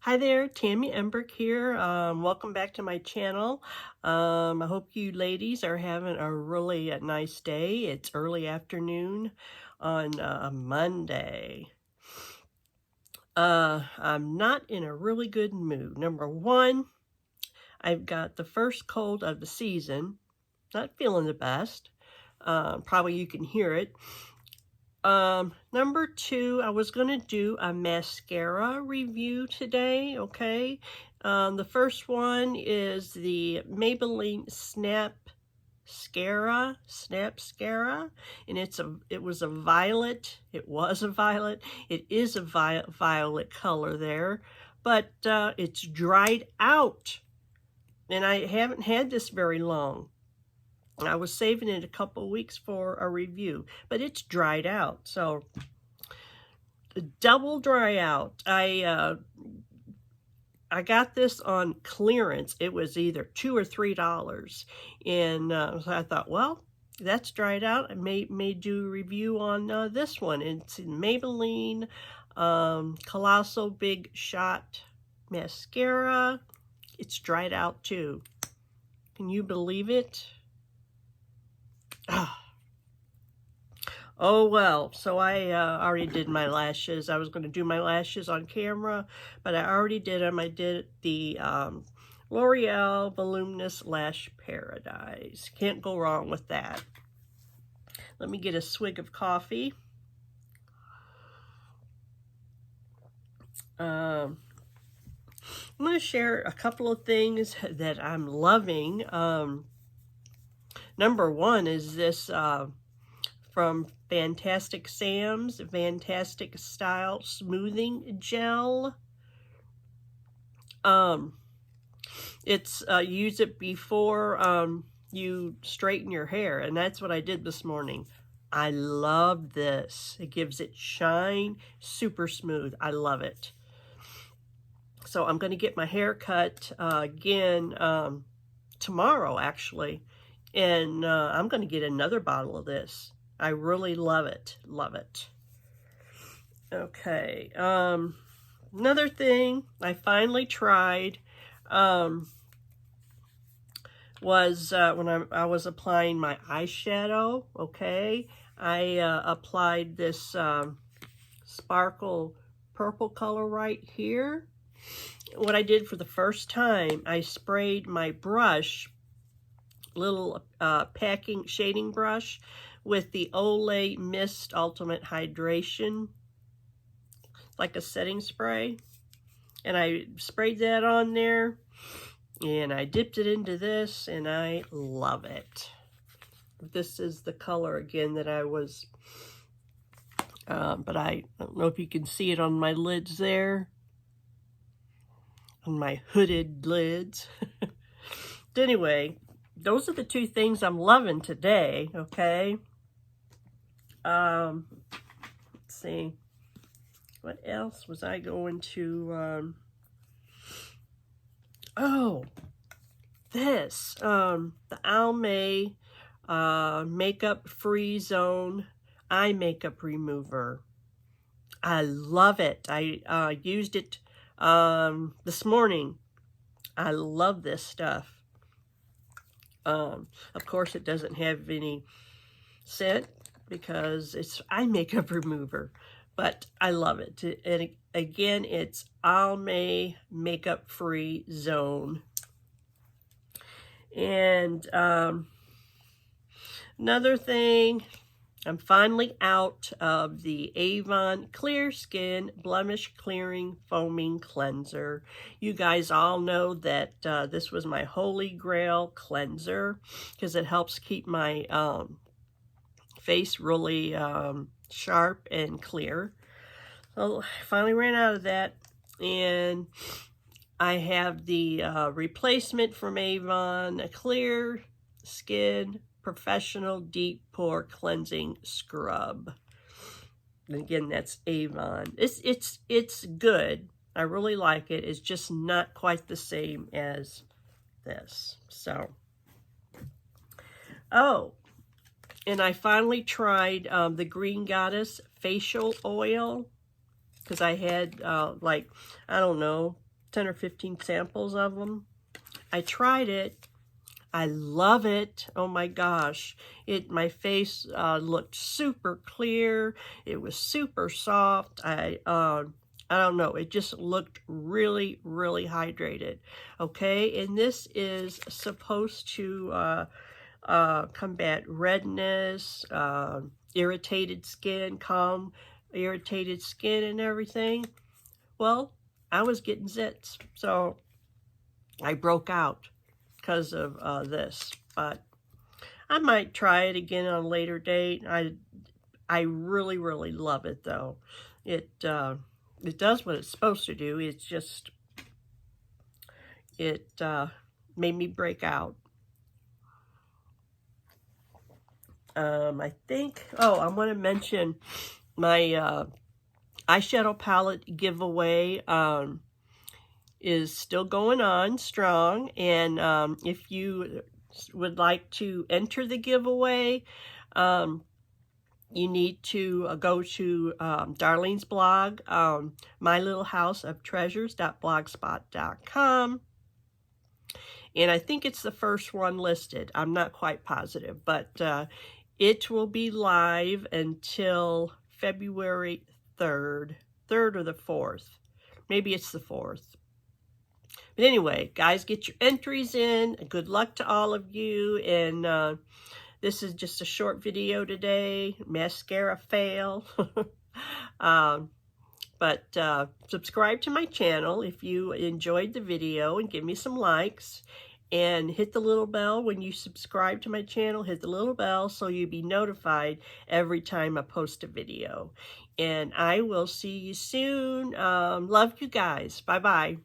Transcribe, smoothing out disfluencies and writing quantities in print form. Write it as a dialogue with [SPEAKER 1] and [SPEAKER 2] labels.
[SPEAKER 1] Hi there, Tammy Emberg here. Welcome back to my channel. I hope you ladies are having a really nice day. It's early afternoon on a Monday. I'm not in a really good mood. Number one, I've got the first cold of the season. Not feeling the best. Probably you can hear it. Number two, I was going to do a mascara review today, okay? The first one is the Maybelline Snapscara, and it was a violet. It was a violet. It is a violet color there, but it's dried out, and I haven't had this very long. I was saving it a couple weeks for a review, but it's dried out. So double dry out. I got this on clearance. It was either $2 or $3, and so I thought, well, that's dried out. I may do a review on this one. It's Maybelline Colossal Big Shot Mascara. It's dried out too. Can you believe it? Oh well, so I already did my lashes. I was going to do my lashes on camera, but I already did them. I did the L'Oreal Voluminous Lash Paradise. Can't go wrong with that. Let me get a swig of coffee. I'm going to share a couple of things that I'm loving. Number one is this from Fantastic Sam's Fantastic Style Smoothing Gel. It's use it before you straighten your hair, and that's what I did this morning. I love this. It gives it shine, super smooth. I love it. So I'm going to get my hair cut again tomorrow, actually. And I'm going to get another bottle of this. I really love it. Love it. Okay. Another thing I finally tried was when I was applying my eyeshadow. Okay. I applied this sparkle purple color right here. What I did for the first time, I sprayed my brush, little packing shading brush, with the Olay Mist Ultimate Hydration, like a setting spray. And I sprayed that on there, and I dipped it into this, and I love it. This is the color again that I was, but I don't know if you can see it on my lids there, on my hooded lids. But anyway, those are the two things I'm loving today, okay? Let's see. What else was I going to, oh, this, the Almay Makeup Free Zone Eye Makeup Remover. I love it. I used it this morning. I love this stuff. Of course, it doesn't have any scent because it's eye makeup remover, but I love it. And again, it's Almay Makeup Free Zone. And another thing, I'm finally out of the Avon Clear Skin Blemish Clearing Foaming Cleanser. You guys all know that this was my holy grail cleanser because it helps keep my face really sharp and clear. So I finally ran out of that, and I have the replacement from Avon, a Clear Skin Professional Deep Pore Cleansing Scrub. And again, that's Avon. It's good. I really like it. It's just not quite the same as this. So, oh, and I finally tried the Green Goddess facial oil, because I had like, I don't know, 10 or 15 samples of them. I tried it. I love it. Oh my gosh. My face looked super clear. It was super soft. I don't know. It just looked really, really hydrated. Okay, and this is supposed to combat redness, irritated skin, calm irritated skin and everything. Well, I was getting zits, so I broke out because of this, but I might try it again on a later date. I really, really love it though. It does what it's supposed to do. It's just, it made me break out. I think, oh, I want to mention my eyeshadow palette giveaway is still going on strong, and if you would like to enter the giveaway, you need to go to Darlene's blog, mylittlehouseoftreasures.blogspot.com, and I think it's the first one listed. I'm not quite positive, but it will be live until February 3rd or the 4th. Maybe it's the 4th. But anyway, guys, get your entries in. Good luck to all of you. And this is just a short video today. Mascara fail. But subscribe to my channel if you enjoyed the video, and give me some likes. And hit the little bell when you subscribe to my channel. Hit the little bell so you'll be notified every time I post a video. And I will see you soon. Love you guys. Bye-bye.